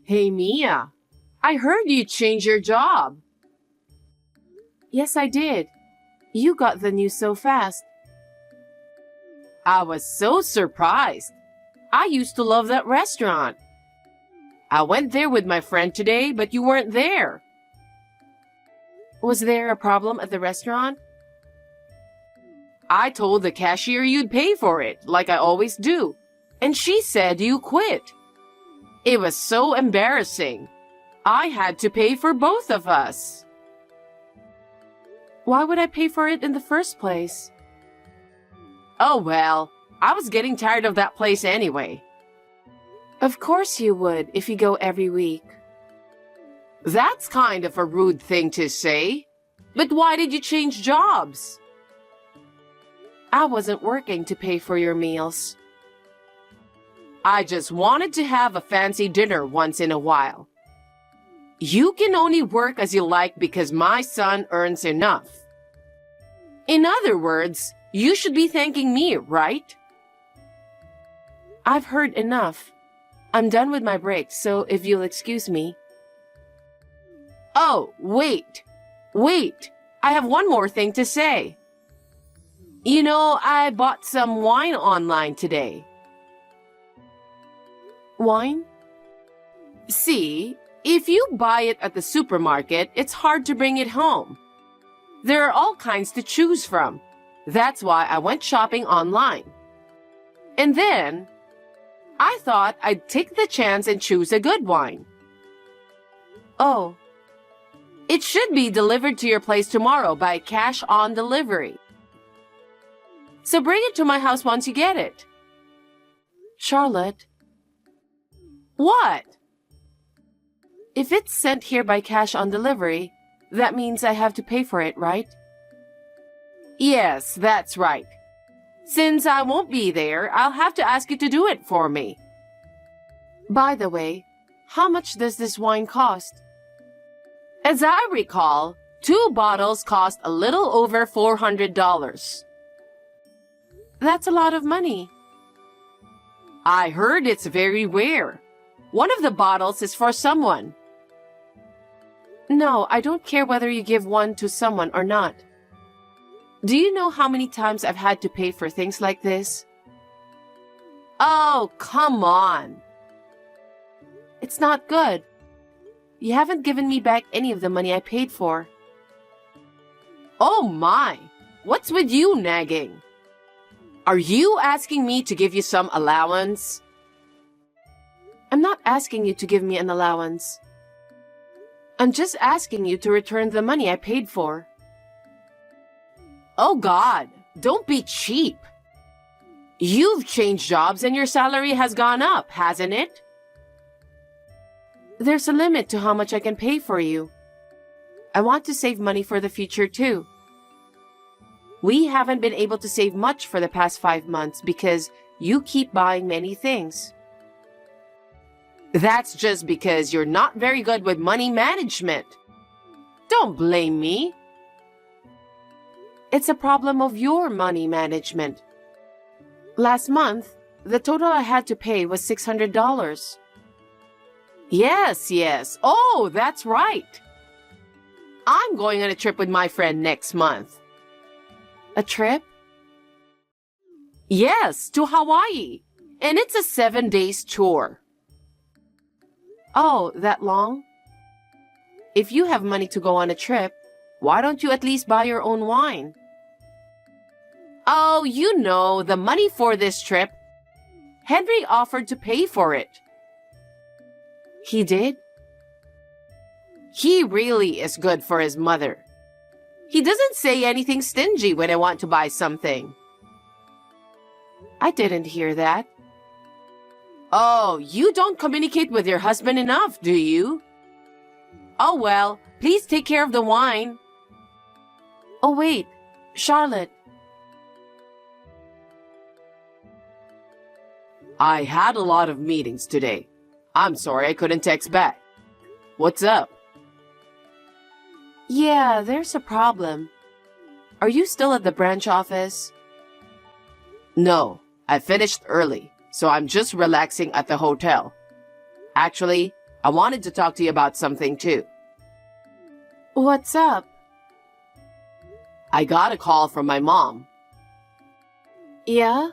Hey Mia, I heard you changed your job. Yes, I did. You got the news so fast. I was so surprised. I used to love that restaurant. I went there with my friend today, but you weren't there. Was there a problem at the restaurant? I told the cashier you'd pay for it, like I always do, and she said you quit. It was so embarrassing. I had to pay for both of us. Why would I pay for it in the first place? Oh well, I was getting tired of that place anyway. Of course you would if you go every week. That's kind of a rude thing to say. But why did you change jobs? I wasn't working to pay for your meals. I just wanted to have a fancy dinner once in a while. You can only work as you like because my son earns enough. In other words, you should be thanking me, right? I've heard enough. I'm done with my break, so if you'll excuse me. Oh, wait. I have one more thing to say. You know, I bought some wine online today. Wine? See, if you buy it at the supermarket, it's hard to bring it home. There are all kinds to choose from. That's why I went shopping online. And then, I thought I'd take the chance and choose a good wine. Oh. It should be delivered to your place tomorrow by cash on delivery. So bring it to my house once you get it. Charlotte. What? If it's sent here by cash on delivery, that means I have to pay for it, right? Yes, that's right. Since I won't be there, I'll have to ask you to do it for me. By the way, how much does this wine cost? As I recall, 2 bottles cost a little over $400. That's a lot of money. I heard it's very rare. One of the bottles is for someone. No, I don't care whether you give one to someone or not. Do you know how many times I've had to pay for things like this? Oh, come on. It's not good. You haven't given me back any of the money I paid for. Oh my! What's with you nagging? Are you asking me to give you some allowance? I'm not asking you to give me an allowance. I'm just asking you to return the money I paid for. Oh God, don't be cheap. You've changed jobs and your salary has gone up, hasn't it? There's a limit to how much I can pay for you. I want to save money for the future too. We haven't been able to save much for the past 5 months because you keep buying many things. That's just because you're not very good with money management. Don't blame me. It's a problem of your money management. Last month, the total I had to pay was $600. Yes. Oh, that's right. I'm going on a trip with my friend next month. A trip? Yes, to Hawaii. And it's a 7-day tour. Oh, that long? If you have money to go on a trip, why don't you at least buy your own wine? Oh, you know, the money for this trip. Henry offered to pay for it. He did? He really is good for his mother. He doesn't say anything stingy when I want to buy something. I didn't hear that. Oh, you don't communicate with your husband enough, do you? Oh well, please take care of the wine. Oh wait, Charlotte. I had a lot of meetings today. I'm sorry I couldn't text back. What's up? Yeah, there's a problem. Are you still at the branch office? No, I finished early, so I'm just relaxing at the hotel. Actually, I wanted to talk to you about something too. What's up? I got a call from my mom. Yeah?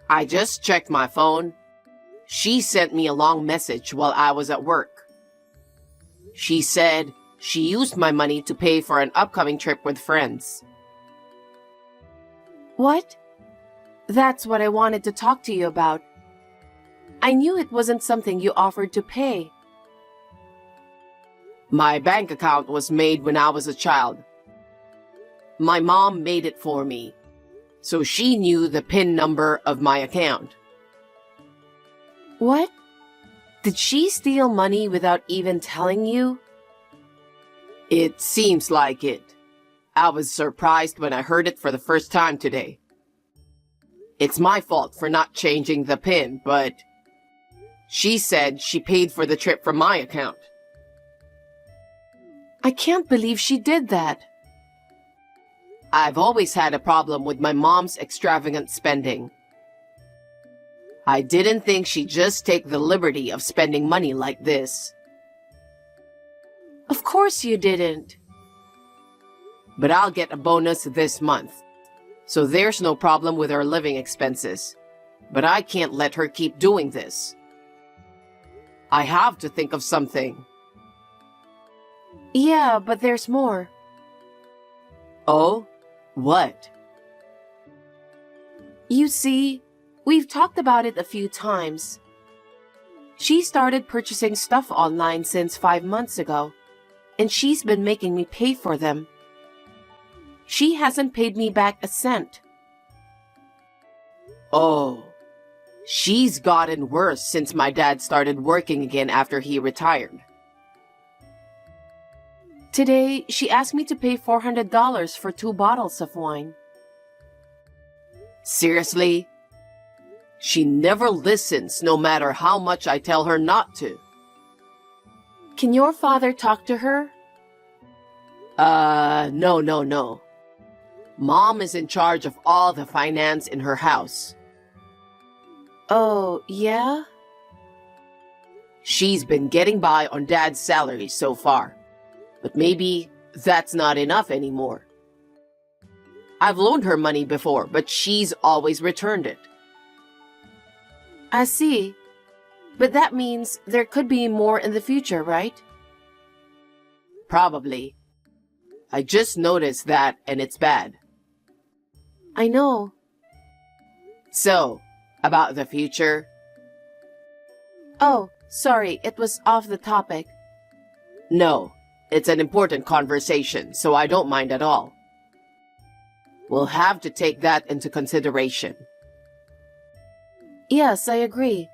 I just checked my phone. She sent me a long message while I was at work. She said she used my money to pay for an upcoming trip with friends. What? That's what I wanted to talk to you about. I knew it wasn't something you offered to pay. My bank account was made when I was a child. My mom made it for me, so she knew the PIN number of my account. What? Did she steal money without even telling you? It seems like it. I was surprised when I heard it for the first time today. It's my fault for not changing the PIN, but she said she paid for the trip from my account. I can't believe she did that. I've always had a problem with my mom's extravagant spending. I didn't think she'd just take the liberty of spending money like this. Of course you didn't. But I'll get a bonus this month, so there's no problem with her living expenses. But I can't let her keep doing this. I have to think of something. Yeah, but there's more. Oh? What? You see, we've talked about it a few times. She started purchasing stuff online since 5 months ago, and she's been making me pay for them. She hasn't paid me back a cent. Oh, she's gotten worse since my dad started working again after he retired. Today, she asked me to pay $400 for 2 bottles of wine. Seriously? She never listens no matter how much I tell her not to. Can your father talk to her? No. Mom is in charge of all the finance in her house. Oh, yeah? She's been getting by on Dad's salary so far, but maybe that's not enough anymore. I've loaned her money before, but she's always returned it. I see. But that means there could be more in the future, right? Probably. I just noticed that, and it's bad. I know. So, about the future? Oh, sorry, it was off the topic. No, it's an important conversation, so I don't mind at all. We'll have to take that into consideration. Yes, I agree.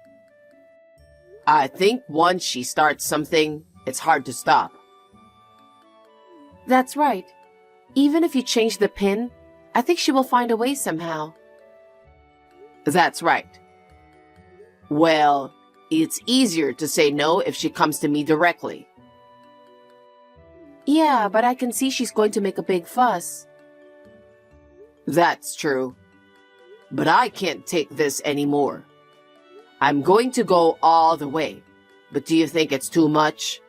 I think once she starts something, it's hard to stop. That's right. Even if you change the PIN, I think she will find a way somehow. That's right. Well, it's easier to say no if she comes to me directly. Yeah, but I can see she's going to make a big fuss. That's true. But I can't take this anymore. I'm going to go all the way. But do you think it's too much?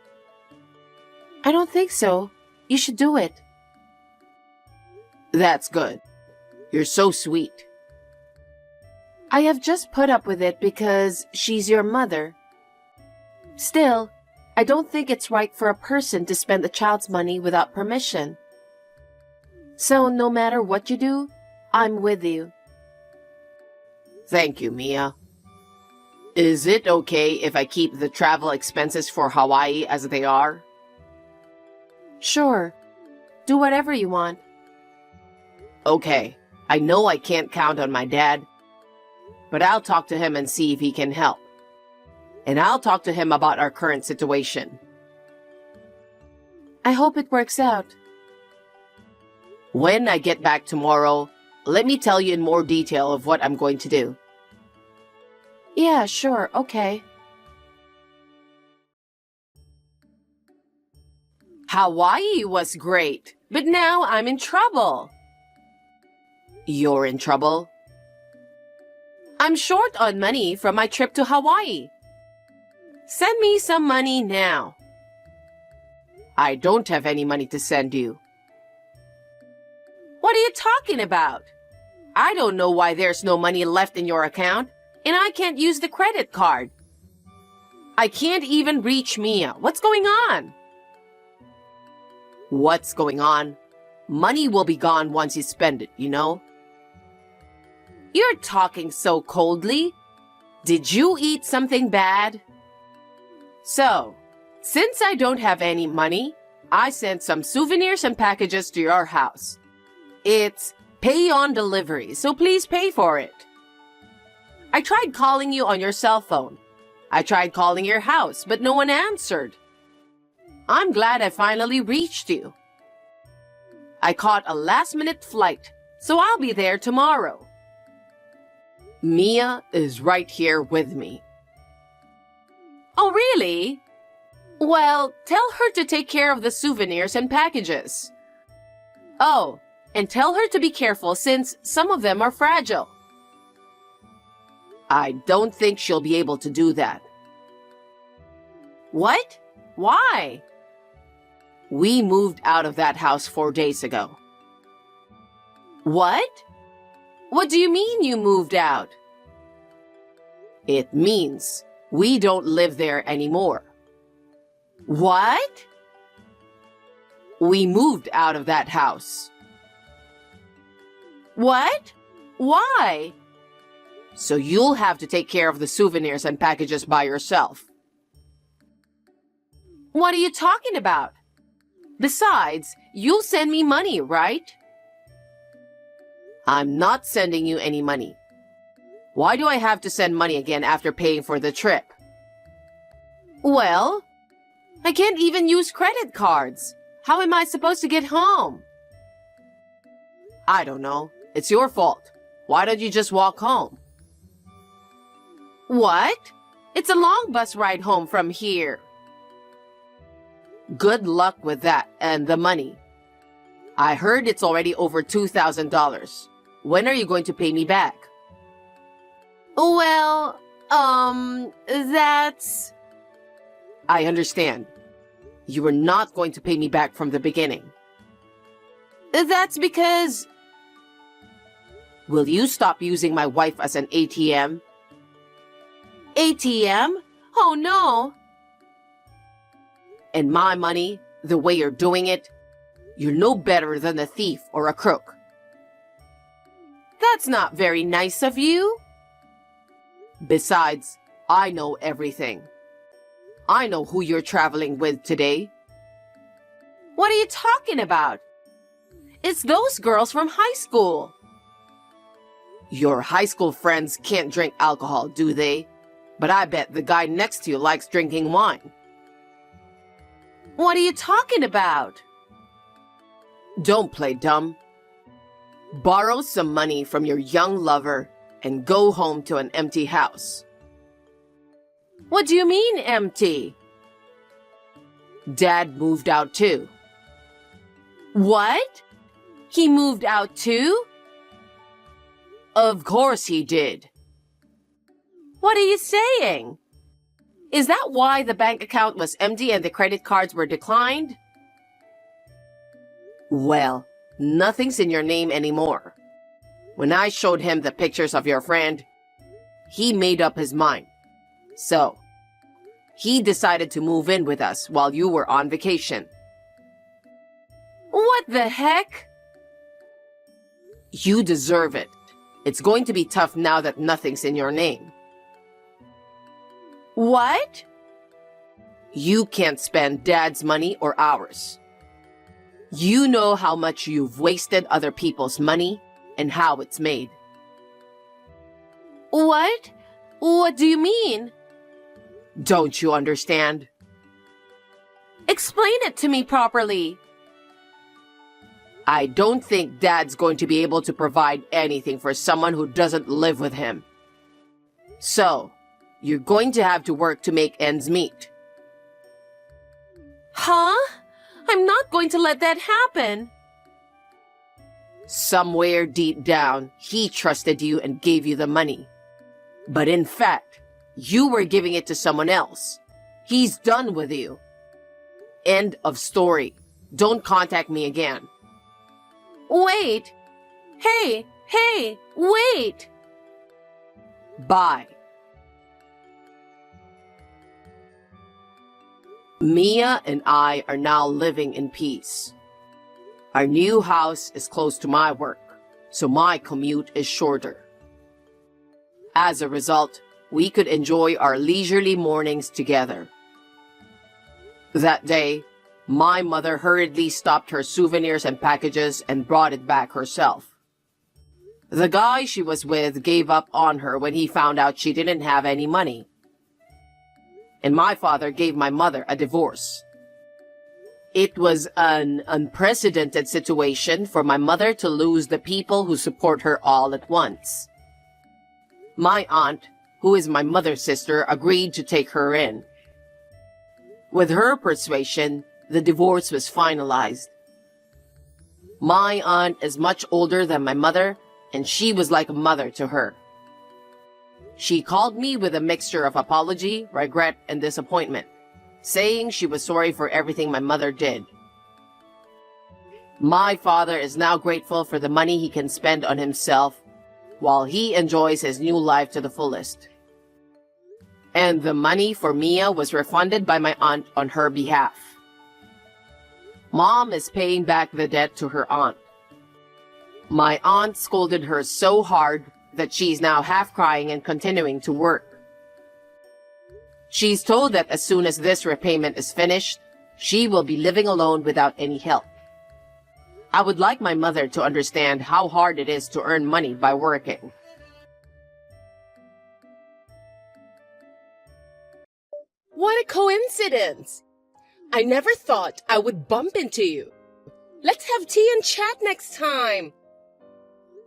I don't think so. You should do it. That's good. You're so sweet. I have just put up with it because she's your mother. Still, I don't think it's right for a person to spend a child's money without permission. So no matter what you do, I'm with you. Thank you, Mia. Is it okay if I keep the travel expenses for Hawaii as they are? Sure. Do whatever you want. Okay. I know I can't count on my dad, but I'll talk to him and see if he can help. And I'll talk to him about our current situation. I hope it works out. When I get back tomorrow, let me tell you in more detail of what I'm going to do. Yeah, sure, okay. Hawaii was great, but now I'm in trouble. You're in trouble? I'm short on money from my trip to Hawaii. Send me some money now. I don't have any money to send you. What are you talking about? I don't know why there's no money left in your account, and I can't use the credit card. I can't even reach Mia. What's going on? What's going on? Money will be gone once you spend it, you know? You're talking so coldly. Did you eat something bad? So, since I don't have any money, I sent some souvenirs and packages to your house. It's pay on delivery, so please pay for it. I tried calling you on your cell phone. I tried calling your house, but no one answered. I'm glad I finally reached you. I caught a last-minute flight, so I'll be there tomorrow. Mia is right here with me. Oh, really? Well, tell her to take care of the souvenirs and packages. Oh, and tell her to be careful since some of them are fragile. I don't think she'll be able to do that. What? Why? We moved out of that house 4 days ago. What? What do you mean you moved out? It means we don't live there anymore. What? We moved out of that house. What? Why? So you'll have to take care of the souvenirs and packages by yourself. What are you talking about? Besides, you'll send me money, right? I'm not sending you any money. Why do I have to send money again after paying for the trip? Well, I can't even use credit cards. How am I supposed to get home? I don't know. It's your fault. Why don't you just walk home? What? It's a long bus ride home from here. Good luck with that and the money. I heard it's already over $2,000. When are you going to pay me back? Well, that's... I understand. You were not going to pay me back from the beginning. That's because... Will you stop using my wife as an ATM? ATM? Oh no! And my money, the way you're doing it, you're no better than a thief or a crook. That's not very nice of you. Besides, I know everything. I know who you're traveling with today. What are you talking about? It's those girls from high school. Your high school friends can't drink alcohol, do they? But I bet the guy next to you likes drinking wine. What are you talking about? Don't play dumb. Borrow some money from your young lover and go home to an empty house. What do you mean, empty? Dad moved out too. What? He moved out too? Of course he did. What are you saying? Is that why the bank account was empty and the credit cards were declined? Well, nothing's in your name anymore. When I showed him the pictures of your friend, he made up his mind. So, he decided to move in with us while you were on vacation. What the heck? You deserve it. It's going to be tough now that nothing's in your name. What? You can't spend Dad's money or ours. You know how much you've wasted other people's money and how it's made. What? What do you mean? Don't you understand? Explain it to me properly. I don't think Dad's going to be able to provide anything for someone who doesn't live with him. So, you're going to have to work to make ends meet. Huh? I'm not going to let that happen. Somewhere deep down, he trusted you and gave you the money. But in fact, you were giving it to someone else. He's done with you. End of story. Don't contact me again. Wait! Hey, wait! Bye. Mia and I are now living in peace. Our new house is close to my work, so my commute is shorter. As a result, we could enjoy our leisurely mornings together. That day, my mother hurriedly stopped her souvenirs and packages and brought it back herself. The guy she was with gave up on her when he found out she didn't have any money. And my father gave my mother a divorce. It was an unprecedented situation for my mother to lose the people who support her all at once. My aunt, who is my mother's sister, agreed to take her in. With her persuasion, the divorce was finalized. My aunt is much older than my mother, and she was like a mother to her. She called me with a mixture of apology, regret, and disappointment, saying she was sorry for everything my mother did. My father is now grateful for the money he can spend on himself while he enjoys his new life to the fullest. And the money for Mia was refunded by my aunt on her behalf. Mom is paying back the debt to her aunt. My aunt scolded her so hard that she's now half crying and continuing to work. She's told that as soon as this repayment is finished, she will be living alone without any help. I would like my mother to understand how hard it is to earn money by working. What a coincidence! I never thought I would bump into you. Let's have tea and chat next time.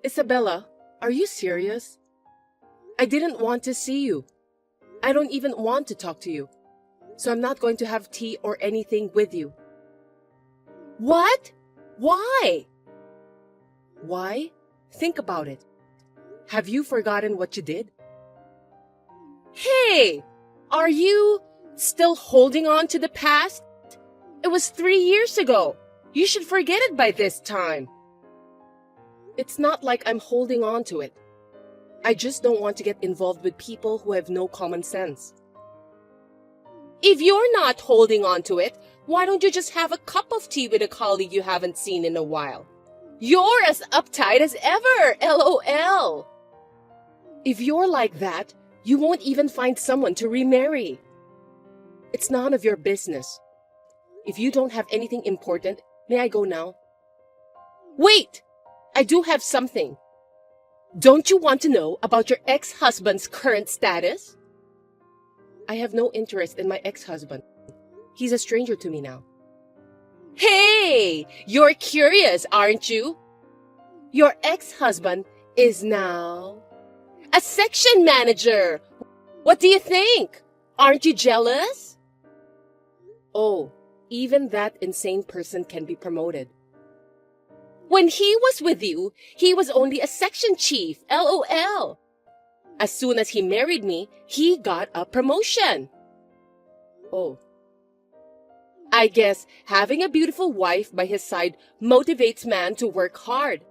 Isabella, are you serious? I didn't want to see you. I don't even want to talk to you. So I'm not going to have tea or anything with you. What? Why? Why? Think about it. Have you forgotten what you did? Hey! Are you still holding on to the past? It was 3 years ago. You should forget it by this time. It's not like I'm holding on to it. I just don't want to get involved with people who have no common sense. If you're not holding on to it, why don't you just have a cup of tea with a colleague you haven't seen in a while? You're as uptight as ever, LOL. If you're like that, you won't even find someone to remarry. It's none of your business. If you don't have anything important, may I go now? Wait! I do have something. Don't you want to know about your ex-husband's current status? I have no interest in my ex-husband. He's a stranger to me now. Hey! You're curious, aren't you? Your ex-husband is now a section manager. What do you think? Aren't you jealous? Oh, even that insane person can be promoted. When he was with you, he was only a section chief, LOL. As soon as he married me, he got a promotion. Oh. I guess having a beautiful wife by his side motivates man to work hard.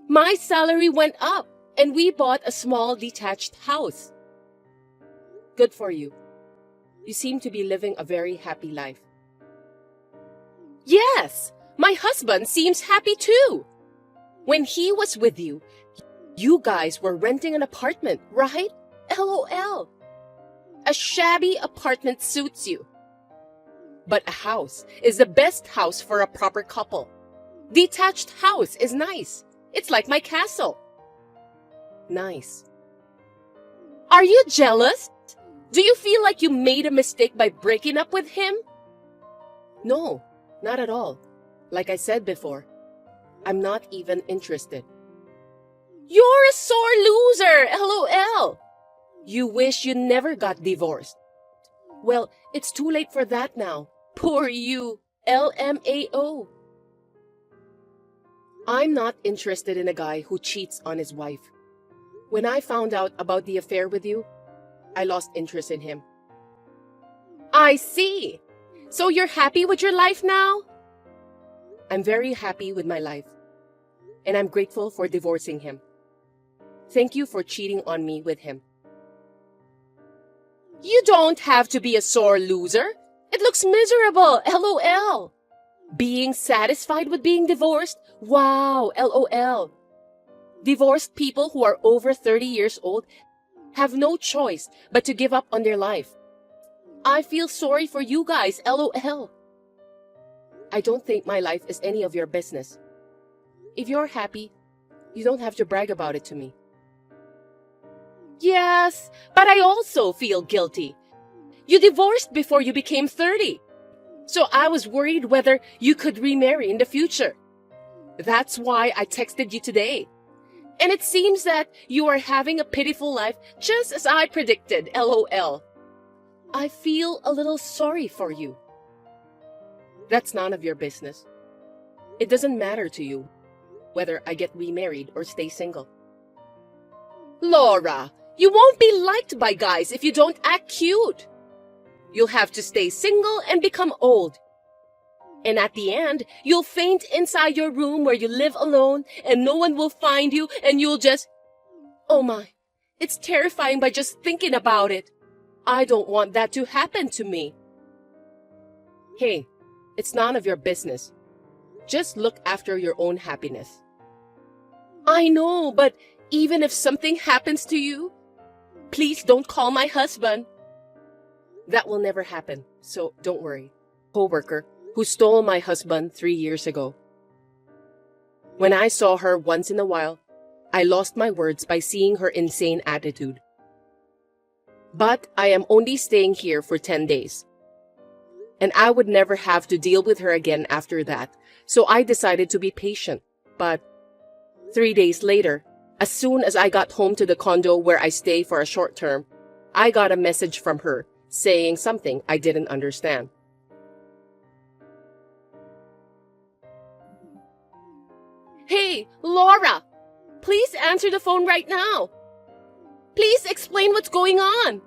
My salary went up, and we bought a small detached house. Good for you. You seem to be living a very happy life. Yes! My husband seems happy too. When he was with you, you guys were renting an apartment, right? LOL. A shabby apartment suits you. But a house is the best house for a proper couple. Detached house is nice. It's like my castle. Nice. Are you jealous? Do you feel like you made a mistake by breaking up with him? No, not at all. Like I said before, I'm not even interested. You're a sore loser, LOL. You wish you never got divorced. Well, it's too late for that now. Poor you, LMAO. I'm not interested in a guy who cheats on his wife. When I found out about the affair with you, I lost interest in him. I see. So you're happy with your life now? I'm very happy with my life. And I'm grateful for divorcing him. Thank you for cheating on me with him. You don't have to be a sore loser. It looks miserable, LOL. Being satisfied with being divorced? Wow, LOL. Divorced people who are over 30 years old have no choice but to give up on their life. I feel sorry for you guys, LOL. I don't think my life is any of your business. If you're happy, you don't have to brag about it to me. Yes, but I also feel guilty. You divorced before you became 30. So I was worried whether you could remarry in the future. That's why I texted you today. And it seems that you are having a pitiful life just as I predicted, LOL. I feel a little sorry for you. That's none of your business. It doesn't matter to you whether I get remarried or stay single. Laura, you won't be liked by guys if you don't act cute. You'll have to stay single and become old. And at the end, you'll faint inside your room where you live alone and no one will find you and you'll just... Oh my, it's terrifying by just thinking about it. I don't want that to happen to me. Hey, it's none of your business. Just look after your own happiness. I know, but even if something happens to you, please don't call my husband. That will never happen, so don't worry. Coworker who stole my husband 3 years ago. When I saw her once in a while, I lost my words by seeing her insane attitude. But I am only staying here for 10 days. And I would never have to deal with her again after that, so I decided to be patient. But 3 days later, as soon as I got home to the condo where I stay for a short term, I got a message from her saying something I didn't understand. Hey, Laura, please answer the phone right now. Please explain what's going on.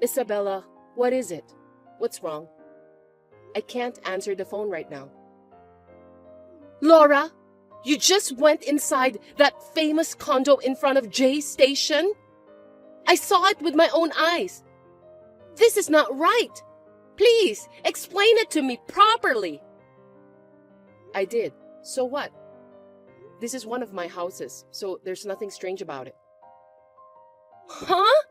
Isabella, what is it? What's wrong? I can't answer the phone right now. Laura, you just went inside that famous condo in front of Jay's station? I saw it with my own eyes. This is not right. Please, explain it to me properly. I did. So what? This is one of my houses, so there's nothing strange about it. Huh?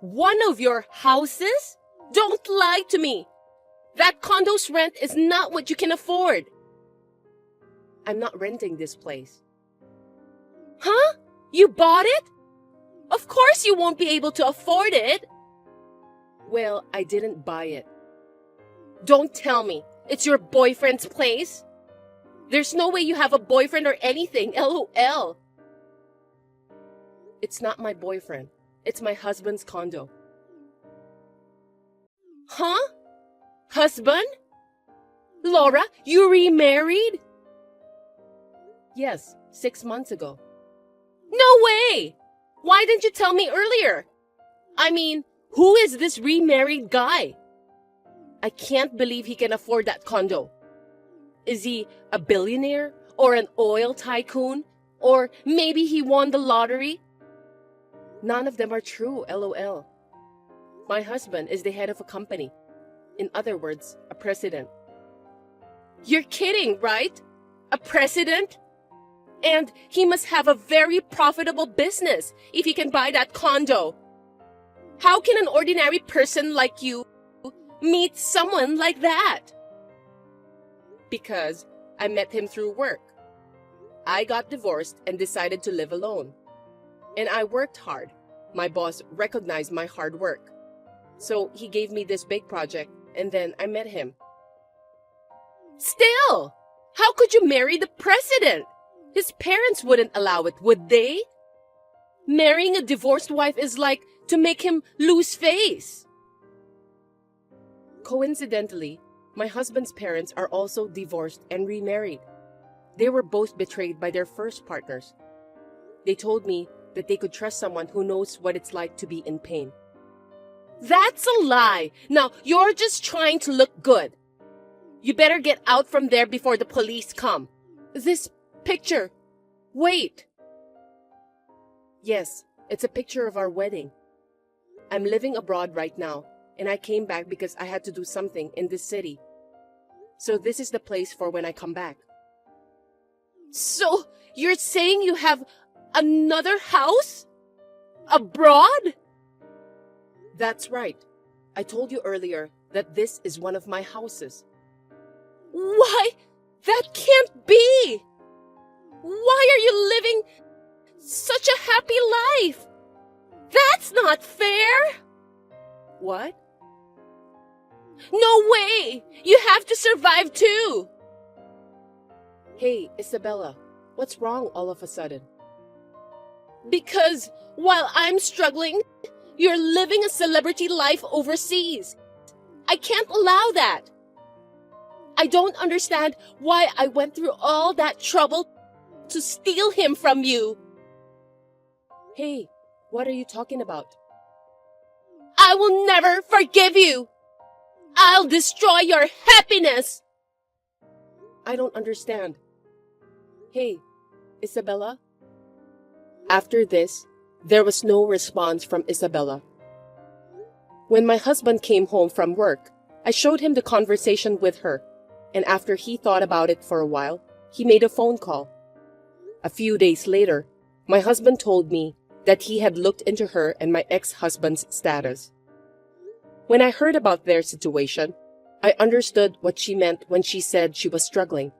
One of your houses? Don't lie to me. That condo's rent is not what you can afford. I'm not renting this place. Huh? You bought it? Of course you won't be able to afford it. Well, I didn't buy it. Don't tell me it's your boyfriend's place. There's no way you have a boyfriend or anything, LOL. It's not my boyfriend. It's my husband's condo. Huh? Husband? Laura, you remarried? Yes, 6 months ago. No way! Why didn't you tell me earlier? I mean, who is this remarried guy? I can't believe he can afford that condo. Is he a billionaire or an oil tycoon? Or maybe he won the lottery? None of them are true, LOL. My husband is the head of a company. In other words, a president. You're kidding, right? A president? And he must have a very profitable business if he can buy that condo. How can an ordinary person like you meet someone like that? Because I met him through work. I got divorced and decided to live alone. And I worked hard. My boss recognized my hard work. So he gave me this big project, and then I met him. Still, how could you marry the president? His parents wouldn't allow it, would they? Marrying a divorced wife is like to make him lose face. Coincidentally, my husband's parents are also divorced and remarried. They were both betrayed by their first partners. They told me that they could trust someone who knows what it's like to be in pain. That's a lie. Now, you're just trying to look good. You better get out from there before the police come. This picture. Wait. Yes, it's a picture of our wedding. I'm living abroad right now, and I came back because I had to do something in this city. So this is the place for when I come back. So, you're saying you have another house? Abroad? That's right. I told you earlier that this is one of my houses. Why? That can't be! Why are you living such a happy life? That's not fair! What? No way! You have to survive too! Hey, Isabella, what's wrong all of a sudden? Because while I'm struggling, you're living a celebrity life overseas. I can't allow that. I don't understand why I went through all that trouble to steal him from you. Hey, what are you talking about? I will never forgive you. I'll destroy your happiness. I don't understand. Hey, Isabella? After this, there was no response from Isabella. When my husband came home from work, I showed him the conversation with her, and after he thought about it for a while, he made a phone call. A few days later, my husband told me that he had looked into her and my ex-husband's status. When I heard about their situation, I understood what she meant when she said she was struggling.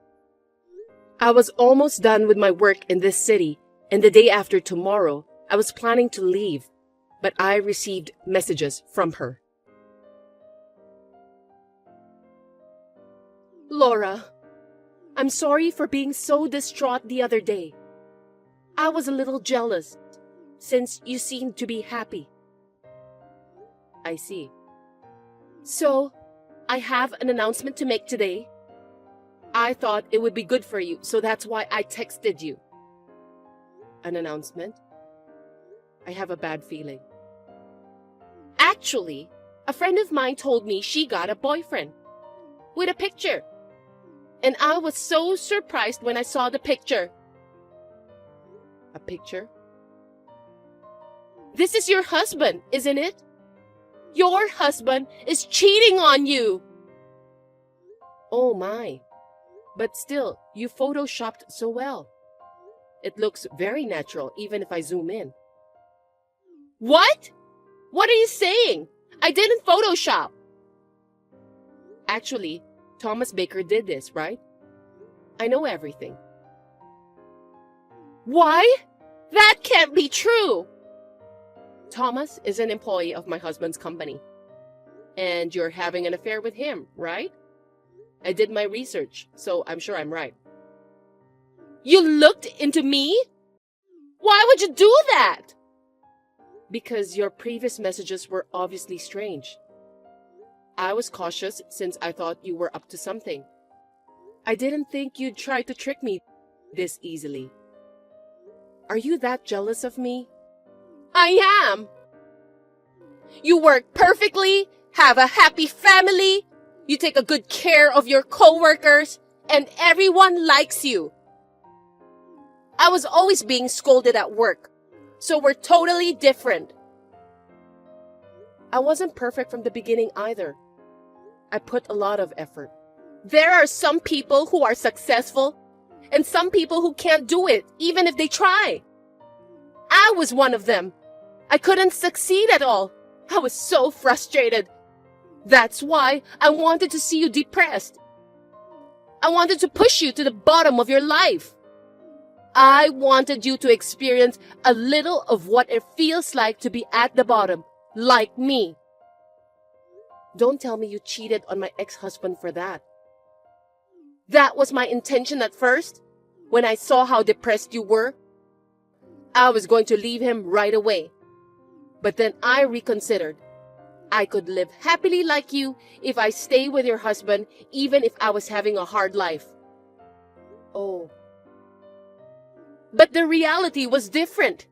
I was almost done with my work in this city, and the day after tomorrow, I was planning to leave, but I received messages from her. Laura, I'm sorry for being so distraught the other day. I was a little jealous, since you seemed to be happy. I see. So, I have an announcement to make today. I thought it would be good for you, so that's why I texted you. An announcement? I have a bad feeling. Actually, a friend of mine told me she got a boyfriend with a picture. And I was so surprised when I saw the picture. A picture? This is your husband, isn't it? Your husband is cheating on you. Oh my. But still, you photoshopped so well. It looks very natural, even if I zoom in. What? What are you saying? I didn't Photoshop. Actually, Thomas Baker did this, right? I know everything. Why? That can't be true. Thomas is an employee of my husband's company. And you're having an affair with him, right? I did my research, so I'm sure I'm right. You looked into me? Why would you do that? Because your previous messages were obviously strange. I was cautious since I thought you were up to something. I didn't think you'd try to trick me this easily. Are you that jealous of me? I am. You work perfectly, have a happy family, you take a good care of your coworkers, and everyone likes you. I was always being scolded at work, so we're totally different. I wasn't perfect from the beginning either. I put a lot of effort. There are some people who are successful, and some people who can't do it, even if they try. I was one of them. I couldn't succeed at all. I was so frustrated. That's why I wanted to see you depressed. I wanted to push you to the bottom of your life. I wanted you to experience a little of what it feels like to be at the bottom, like me. Don't tell me you cheated on my ex-husband for that. That was my intention at first. When I saw how depressed you were, I was going to leave him right away. But then I reconsidered. I could live happily like you if I stay with your husband, even if I was having a hard life. Oh. But the reality was different.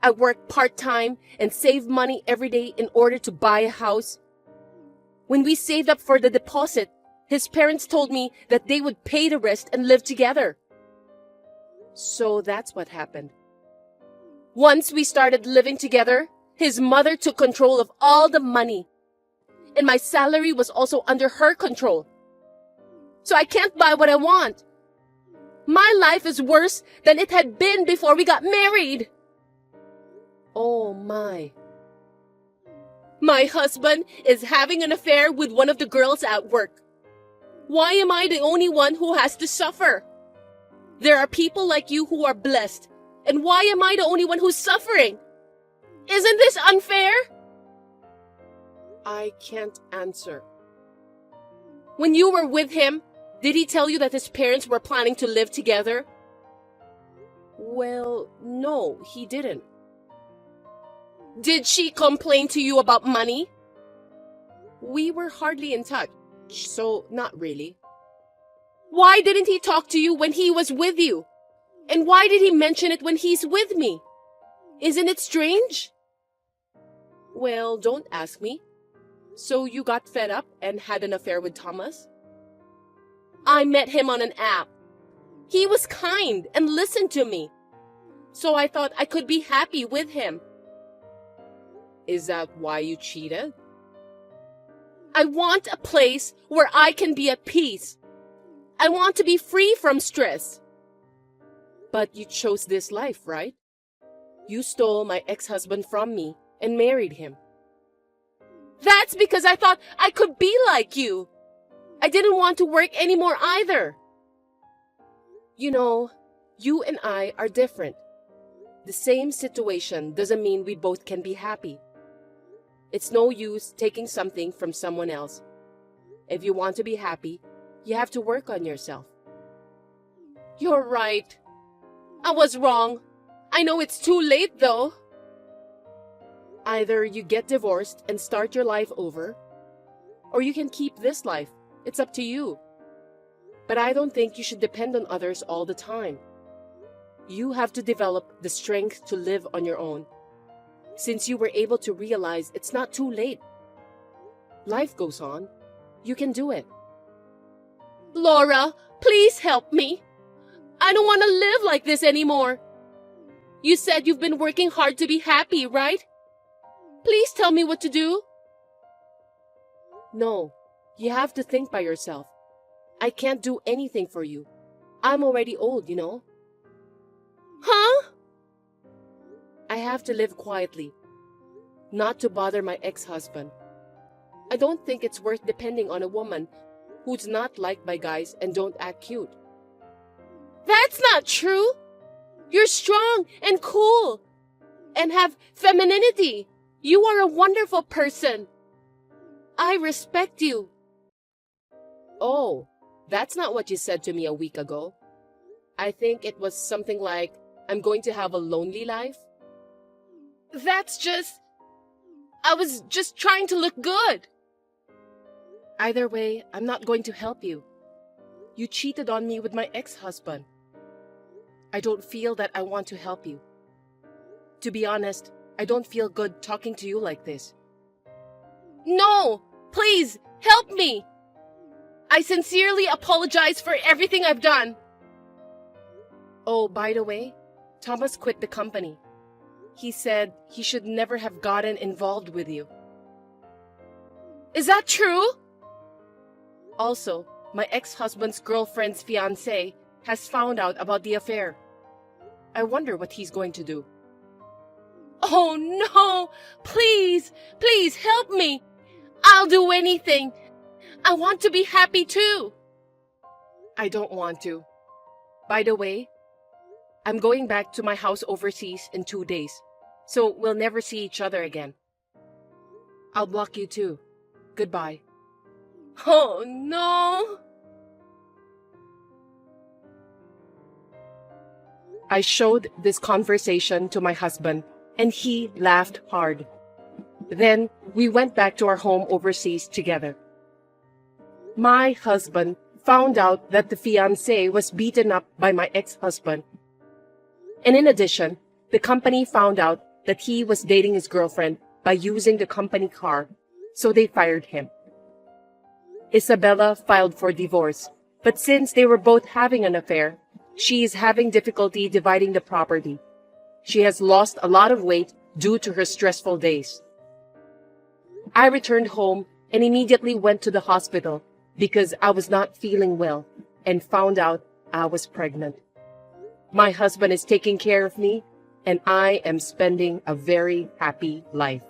I worked part-time and saved money every day in order to buy a house. When we saved up for the deposit, his parents told me that they would pay the rest and live together. So that's what happened. Once we started living together, his mother took control of all the money. And my salary was also under her control. So I can't buy what I want. My life is worse than it had been before we got married. Oh my. My husband is having an affair with one of the girls at work. Why am I the only one who has to suffer? There are people like you who are blessed. And why am I the only one who's suffering? Isn't this unfair? I can't answer. When you were with him, did he tell you that his parents were planning to live together? Well, no, he didn't. Did she complain to you about money? We were hardly in touch, so not really. Why didn't he talk to you when he was with you? And why did he mention it when he's with me? Isn't it strange? Well, don't ask me. So you got fed up and had an affair with Thomas? I met him on an app. He was kind and listened to me. So I thought I could be happy with him. Is that why you cheated? I want a place where I can be at peace. I want to be free from stress. But you chose this life, right? You stole my ex-husband from me and married him. That's because I thought I could be like you. I didn't want to work anymore either. You know, you and I are different. The same situation doesn't mean we both can be happy. It's no use taking something from someone else. If you want to be happy, you have to work on yourself. You're right. I was wrong. I know it's too late though. Either you get divorced and start your life over, or you can keep this life. It's up to you. But I don't think you should depend on others all the time. You have to develop the strength to live on your own. Since you were able to realize it's not too late. Life goes on. You can do it. Laura, please help me. I don't want to live like this anymore. You said you've been working hard to be happy, right? Please tell me what to do. No, you have to think by yourself. I can't do anything for you. I'm already old, you know. Huh? I have to live quietly, not to bother my ex-husband. I don't think it's worth depending on a woman who's not liked by guys and don't act cute. That's not true. You're strong and cool and have femininity. You are a wonderful person. I respect you. Oh, that's not what you said to me a week ago. I think it was something like, I'm going to have a lonely life. I was just trying to look good. Either way, I'm not going to help you. You cheated on me with my ex-husband. I don't feel that I want to help you. To be honest, I don't feel good talking to you like this. No, please, help me. I sincerely apologize for everything I've done. Oh, by the way, Thomas quit the company. He said he should never have gotten involved with you. Is that true? Also, my ex-husband's girlfriend's fiancé has found out about the affair. I wonder what he's going to do. Oh no! Please, please help me! I'll do anything! I want to be happy too! I don't want to. By the way, I'm going back to my house overseas in 2 days, so we'll never see each other again. I'll block you too. Goodbye. Oh no! I showed this conversation to my husband, and he laughed hard. Then we went back to our home overseas together. My husband found out that the fiancé was beaten up by my ex-husband. And in addition, the company found out that he was dating his girlfriend by using the company car, so they fired him. Isabella filed for divorce, but since they were both having an affair, she is having difficulty dividing the property. She has lost a lot of weight due to her stressful days. I returned home and immediately went to the hospital because I was not feeling well and found out I was pregnant. My husband is taking care of me and I am spending a very happy life.